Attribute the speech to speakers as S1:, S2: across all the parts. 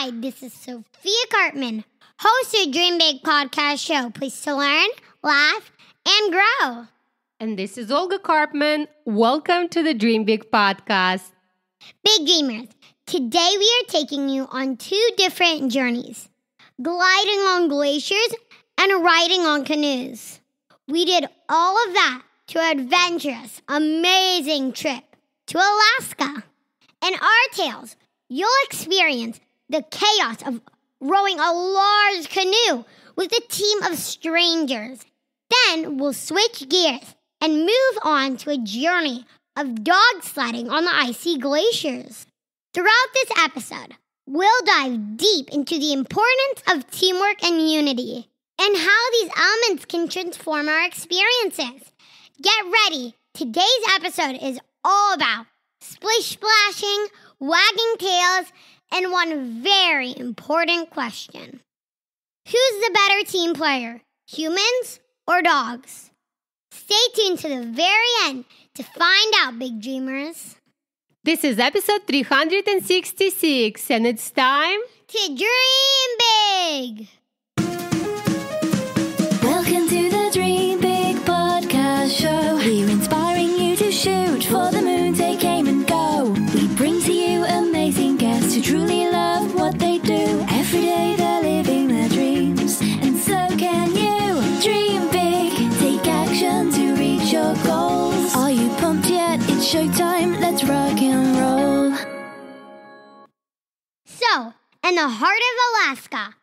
S1: Hi, this is Sophia Cartman, host of Dream Big podcast show. Please to learn, laugh, and grow.
S2: And this is Olga Cartman. Welcome to the Dream Big podcast.
S1: Big Dreamers, today we are taking you on two different journeys, gliding on glaciers and riding on canoes. We did all of that to an adventurous, amazing trip to Alaska. In our tales, you'll experience the chaos of rowing a large canoe with a team of strangers. Then we'll switch gears and move on to a journey of dog sledding on the icy glaciers. Throughout this episode, we'll dive deep into the importance of teamwork and unity and how these elements can transform our experiences. Get ready. Today's episode is all about splish splashing, wagging tails, and one very important question. Who's the better team player, humans or dogs? Stay tuned to the very end to find out, Big Dreamers.
S2: This is episode 366, and it's time
S1: to dream big!
S3: Welcome to the Dream Big podcast show. We're inspiring you to shoot for the moon, take aim and go. We bring to you amazing guests who truly love what they do. Every day they're living their dreams, and so can you. Dream big, take action to reach your goals. Are you pumped yet? It's showtime, let's rock and roll.
S1: So, in the heart of Alaska,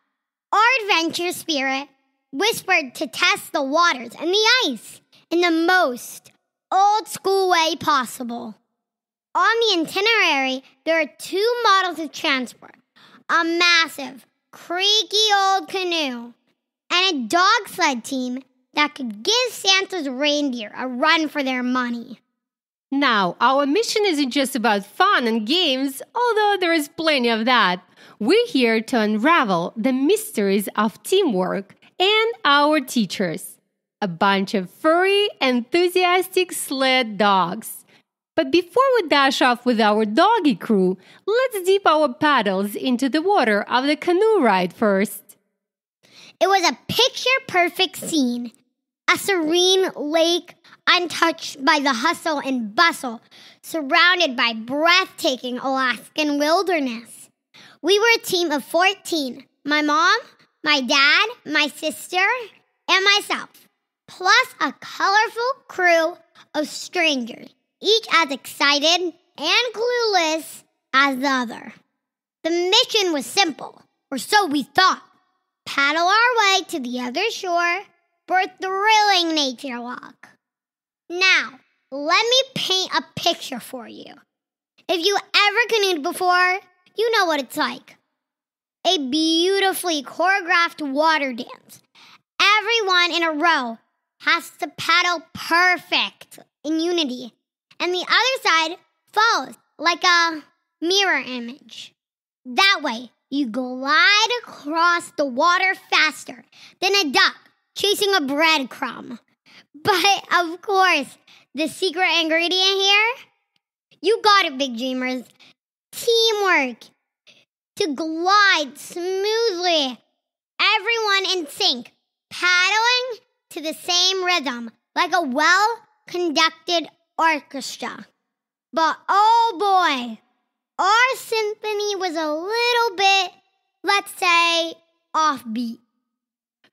S1: our adventure spirit whispered to test the waters and the ice in the most old-school way possible. On the itinerary, there are two models of transport, a massive, creaky old canoe, and a dog sled team that could give Santa's reindeer a run for their money.
S2: Now, our mission isn't just about fun and games, although there is plenty of that. We're here to unravel the mysteries of teamwork and our teachers, a bunch of furry, enthusiastic sled dogs. But before we dash off with our doggy crew, let's dip our paddles into the water of the canoe ride first.
S1: It was a picture-perfect scene, a serene lake untouched by the hustle and bustle, surrounded by breathtaking Alaskan wilderness. We were a team of 14, my mom, my dad, my sister, and myself, plus a colorful crew of strangers, each as excited and clueless as the other. The mission was simple, or so we thought. Paddle our way to the other shore for a thrilling nature walk. Now, let me paint a picture for you. If you ever canoed before, you know what it's like. A beautifully choreographed water dance. Everyone in a row has to paddle perfect in unity, and the other side follows like a mirror image. That way, you glide across the water faster than a duck chasing a breadcrumb. But, of course, the secret ingredient here? You got it, Big Dreamers. Teamwork. To glide smoothly, everyone in sync, paddling to the same rhythm, like a well-conducted orchestra. But oh boy, our symphony was a little bit, let's say, offbeat.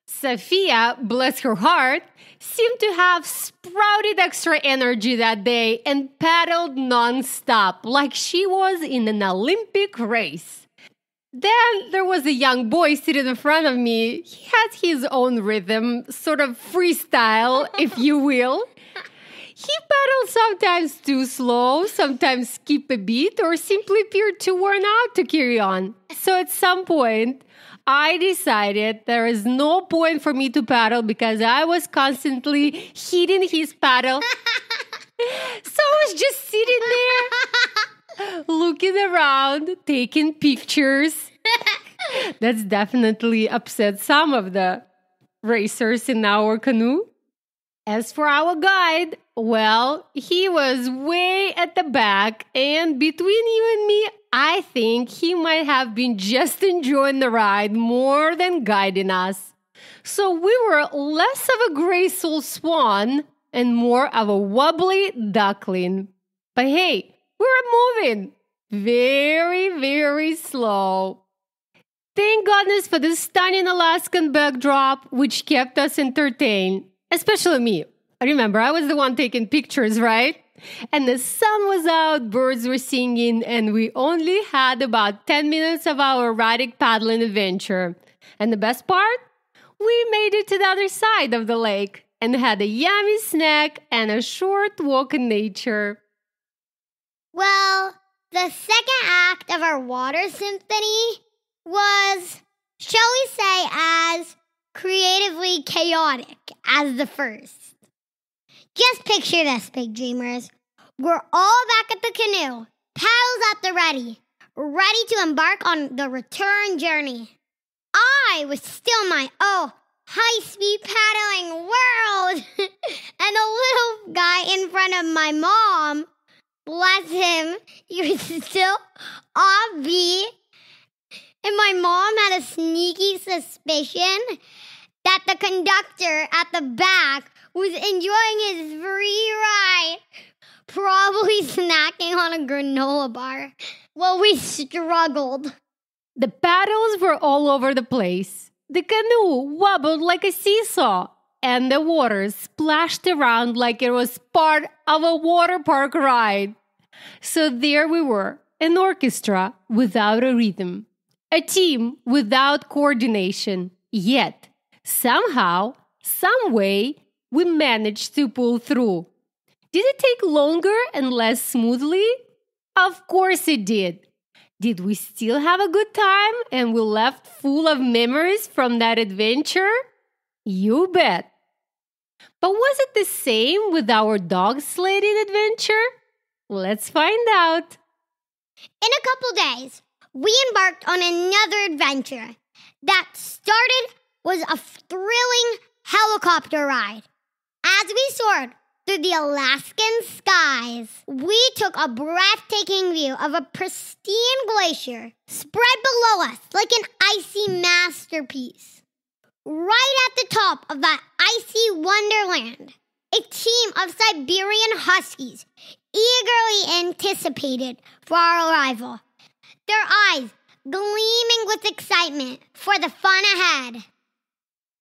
S2: Sophia, bless her heart, seemed to have sprouted extra energy that day and paddled non-stop like she was in an Olympic race. Then there was a young boy sitting in front of me. He had his own rhythm, sort of freestyle, if you will. He paddled sometimes too slow, sometimes skip a beat, or simply appeared too worn out to carry on. So at some point, I decided there is no point for me to paddle because I was constantly hitting his paddle. So I was just sitting there, looking around, taking pictures. That's definitely upset some of the racers in our canoe. As for our guide, well, he was way at the back, and between you and me, I think he might have been just enjoying the ride more than guiding us. So we were less of a graceful swan and more of a wobbly duckling. But hey, we were moving very, very slow. Thank goodness for the stunning Alaskan backdrop, which kept us entertained, especially me. Remember, I was the one taking pictures, right? And the sun was out, birds were singing, and we only had about 10 minutes of our erratic paddling adventure. And the best part? We made it to the other side of the lake and had a yummy snack and a short walk in nature.
S1: Well, the second act of our water symphony was, shall we say, as creatively chaotic as the first. Just picture this, big dreamers. We're all back at the canoe, paddles at the ready to embark on the return journey. I was still my high-speed paddling world, and the little guy in front of my mom, bless him, he was still off-beat. And my mom had a sneaky suspicion that the conductor at the back was enjoying his free ride, probably snacking on a granola bar while we struggled.
S2: The paddles were all over the place. The canoe wobbled like a seesaw, and the water splashed around like it was part of a water park ride. So there we were, an orchestra without a rhythm. A team without coordination, yet somehow, some way, we managed to pull through. Did it take longer and less smoothly? Of course it did. Did we still have a good time and we left full of memories from that adventure? You bet. But was it the same with our dog sledding adventure? Let's find out.
S1: In a couple days, we embarked on another adventure that started was a thrilling helicopter ride. As we soared through the Alaskan skies, we took a breathtaking view of a pristine glacier spread below us like an icy masterpiece. Right at the top of that icy wonderland, a team of Siberian Huskies eagerly anticipated for our arrival, their eyes gleaming with excitement for the fun ahead.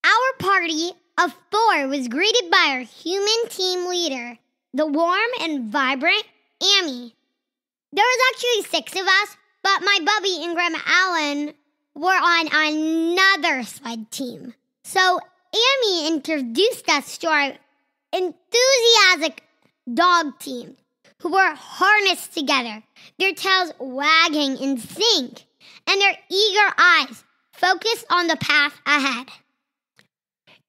S1: Our party of 4 was greeted by our human team leader, the warm and vibrant Amy. There was actually 6 of us, but my Bubby and Grandma Allen were on another sled team. So Amy introduced us to our enthusiastic dog team, who were harnessed together, their tails wagging in sync, and their eager eyes focused on the path ahead.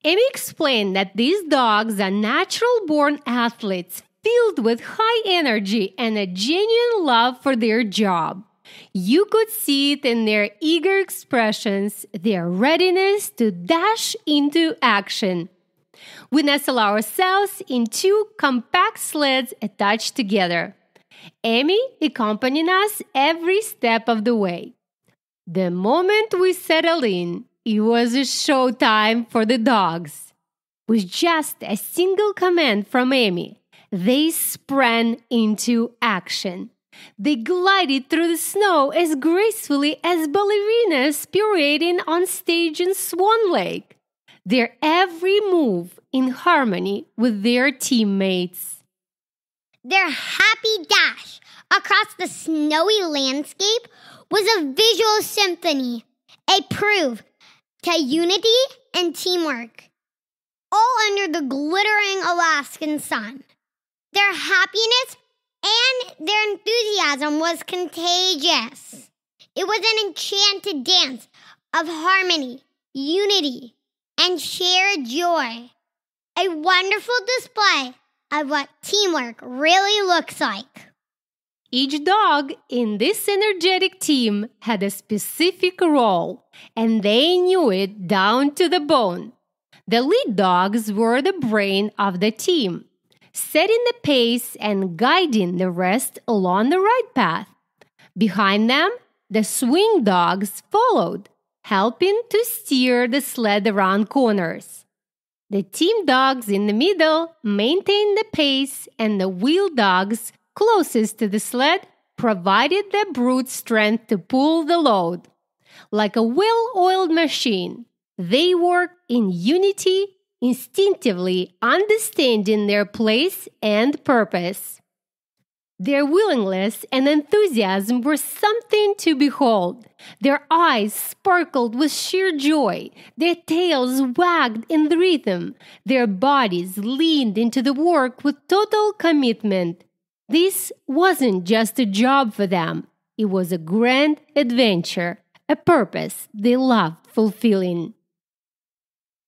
S2: Amy explained that these dogs are natural-born athletes filled with high energy and a genuine love for their job. You could see it in their eager expressions, their readiness to dash into action. We nestle ourselves in 2 compact sleds attached together. Amy accompanying us every step of the way. The moment we settled in, it was a showtime for the dogs. With just a single command from Amy, they sprang into action. They glided through the snow as gracefully as ballerinas pirouetting on stage in Swan Lake, their every move in harmony with their teammates.
S1: Their happy dash across the snowy landscape was a visual symphony, a proof to unity and teamwork, all under the glittering Alaskan sun. Their happiness and their enthusiasm was contagious. It was an enchanted dance of harmony, unity, and shared joy. A wonderful display of what teamwork really looks like.
S2: Each dog in this energetic team had a specific role, and they knew it down to the bone. The lead dogs were the brain of the team, setting the pace and guiding the rest along the right path. Behind them, the swing dogs followed, helping to steer the sled around corners. The team dogs in the middle maintained the pace, and the wheel dogs closest to the sled provided the brute strength to pull the load. Like a well-oiled machine, they worked in unity, instinctively understanding their place and purpose. Their willingness and enthusiasm were something to behold. Their eyes sparkled with sheer joy. Their tails wagged in the rhythm. Their bodies leaned into the work with total commitment. This wasn't just a job for them. It was a grand adventure, a purpose they loved fulfilling.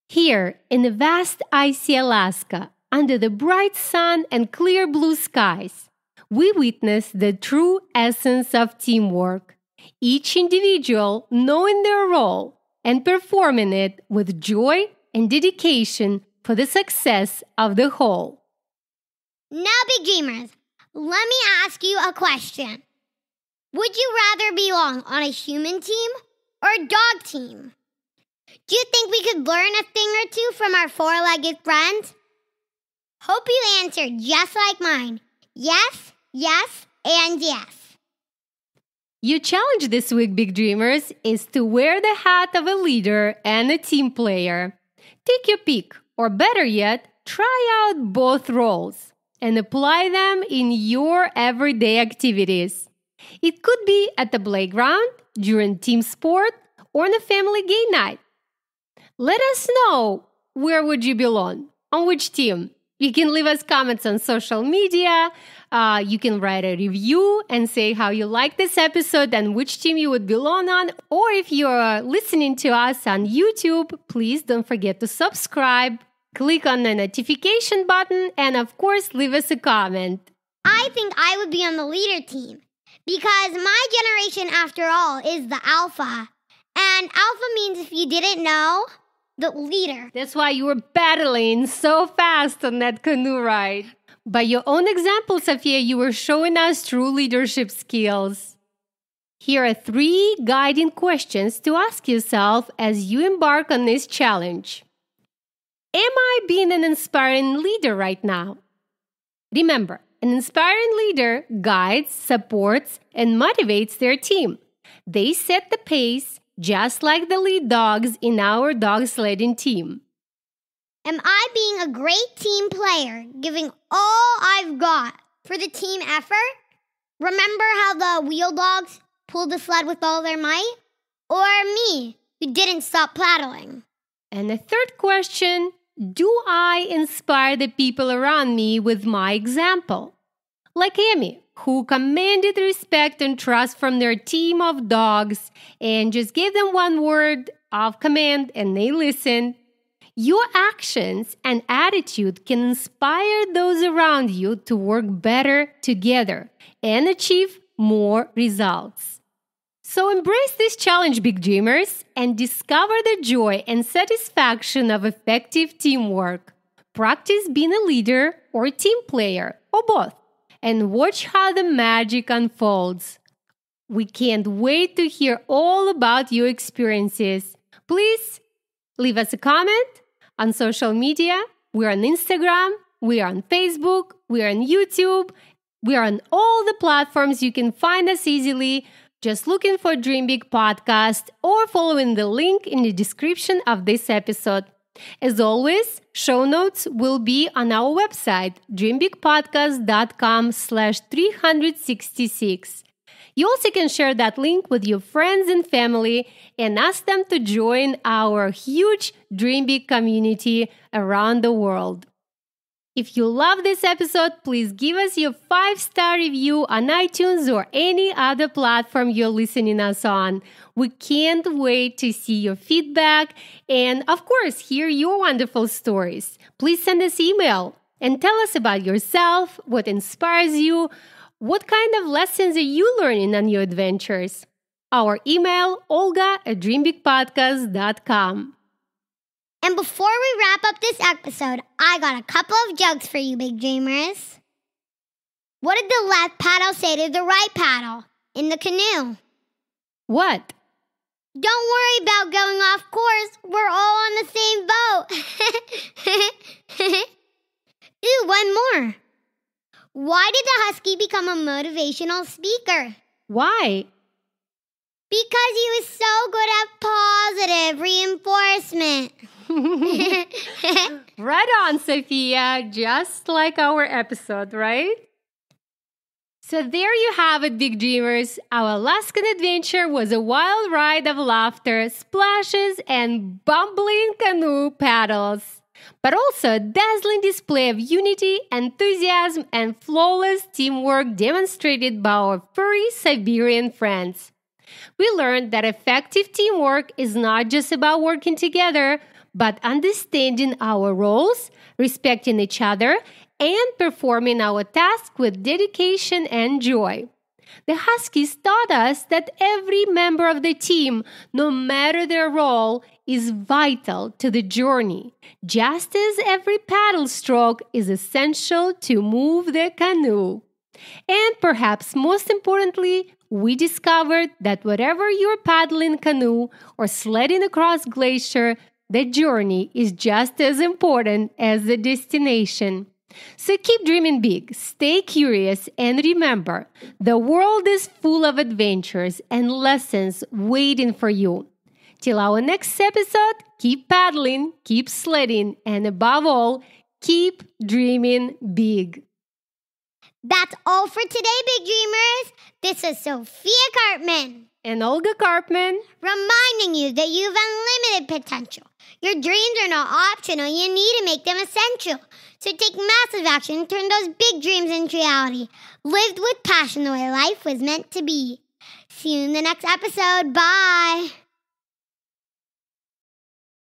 S2: Here, in the vast icy Alaska, under the bright sun and clear blue skies, we witness the true essence of teamwork, each individual knowing their role and performing it with joy and dedication for the success of the whole.
S1: Now, Big Dreamers, let me ask you a question. Would you rather belong on a human team or a dog team? Do you think we could learn a thing or two from our four-legged friends? Hope you answered just like mine. Yes, yes, and yes.
S2: Your challenge this week, Big Dreamers, is to wear the hat of a leader and a team player. Take your pick, or better yet, try out both roles and apply them in your everyday activities. It could be at the playground, during team sport, or on a family game night. Let us know, where would you belong? On which team? You can leave us comments on social media. You can write a review and say how you like this episode and which team you would belong on. Or if you're listening to us on YouTube, please don't forget to subscribe. Click on the notification button and, of course, leave us a comment.
S1: I think I would be on the leader team because my generation, after all, is the alpha. And alpha means, if you didn't know, the leader.
S2: That's why you were battling so fast on that canoe ride. By your own example, Sofia, you were showing us true leadership skills. Here are 3 guiding questions to ask yourself as you embark on this challenge. Am I being an inspiring leader right now? Remember, an inspiring leader guides, supports, and motivates their team. They set the pace, just like the lead dogs in our dog sledding team.
S1: Am I being a great team player, giving all I've got for the team effort? Remember how the wheel dogs pulled the sled with all their might? Or me, who didn't stop paddling?
S2: And the third question, do I inspire the people around me with my example? Like Amy, who commanded respect and trust from their team of dogs and just gave them one word of command and they listened. Your actions and attitude can inspire those around you to work better together and achieve more results. So embrace this challenge, Big Dreamers, and discover the joy and satisfaction of effective teamwork. Practice being a leader or a team player, or both, and watch how the magic unfolds. We can't wait to hear all about your experiences. Please leave us a comment on social media. We're on Instagram, we are on Facebook, we are on YouTube, we are on all the platforms you can find us easily. Just looking for Dream Big Podcast or following the link in the description of this episode. As always, show notes will be on our website, dreambigpodcast.com/366. You also can share that link with your friends and family and ask them to join our huge Dream Big community around the world. If you love this episode, please give us your 5-star review on iTunes or any other platform you're listening us on. We can't wait to see your feedback and, of course, hear your wonderful stories. Please send us email and tell us about yourself, what inspires you, what kind of lessons are you learning on your adventures. Our email, olga@dreambigpodcast.com.
S1: And before we wrap up this episode, I got a couple of jokes for you, Big Dreamers. What did the left paddle say to the right paddle? in the canoe.
S2: What?
S1: Don't worry about going off course. We're all on the same boat. Ooh, one more. Why did the husky become a motivational speaker?
S2: Why?
S1: Because he was so good at positive reinforcement.
S2: Right on, Sophia. Just like our episode, right? So there you have it, Big Dreamers. Our Alaskan adventure was a wild ride of laughter, splashes, and bumbling canoe paddles. But also a dazzling display of unity, enthusiasm, and flawless teamwork demonstrated by our furry Siberian friends. We learned that effective teamwork is not just about working together, but understanding our roles, respecting each other, and performing our task with dedication and joy. The Huskies taught us that every member of the team, no matter their role, is vital to the journey, just as every paddle stroke is essential to move the canoe. And perhaps most importantly, we discovered that whatever you're paddling canoe or sledding across glacier, the journey is just as important as the destination. So keep dreaming big, stay curious, and remember, the world is full of adventures and lessons waiting for you. Till our next episode, keep paddling, keep sledding, and above all, keep dreaming big.
S1: That's all for today, Big Dreamers. This is Sophia Cartman
S2: and Olga Karpman,
S1: reminding you that you have unlimited potential. Your dreams are not optional. You need to make them essential. So take massive action and turn those big dreams into reality. Lived with passion the way life was meant to be. See you in the next episode. Bye.